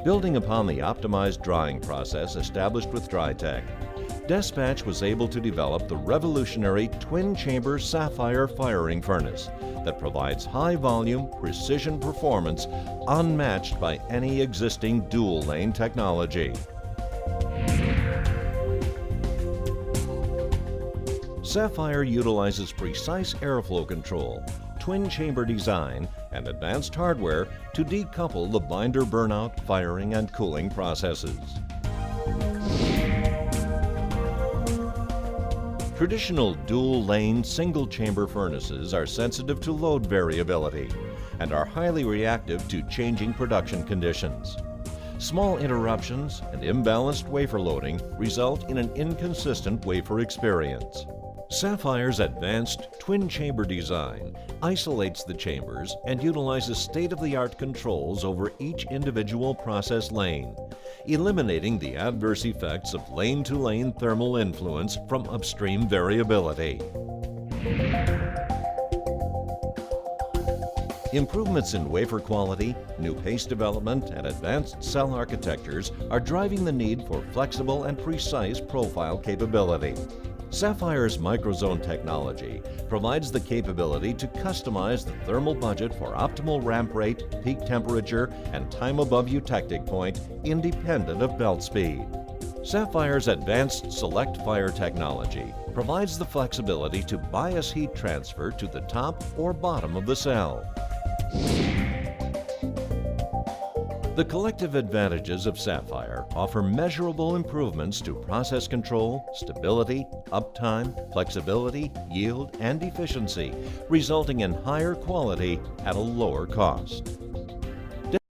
Building upon the optimized drying process established with DryTech, Despatch was able to develop the revolutionary twin-chamber Safire firing furnace that provides high-volume, precision performance unmatched by any existing dual-lane technology. Safire utilizes precise airflow control, twin-chamber design, and advanced hardware to decouple the binder burnout, firing, and cooling processes. Traditional dual-lane, single-chamber furnaces are sensitive to load variability and are highly reactive to changing production conditions. Small interruptions and imbalanced wafer loading result in an inconsistent wafer experience. Safire's advanced twin-chamber design isolates the chambers and utilizes state-of-the-art controls over each individual process lane, eliminating the adverse effects of lane-to-lane thermal influence from upstream variability. Improvements in wafer quality, new paste development, and advanced cell architectures are driving the need for flexible and precise profile capability. Safire's microzone technology provides the capability to customize the thermal budget for optimal ramp rate, peak temperature, and time above eutectic point independent of belt speed. Safire's advanced Select Fire technology provides the flexibility to bias heat transfer to the top or bottom of the cell. The collective advantages of Safire offer measurable improvements to process control, stability, uptime, flexibility, yield, and efficiency, resulting in higher quality at a lower cost.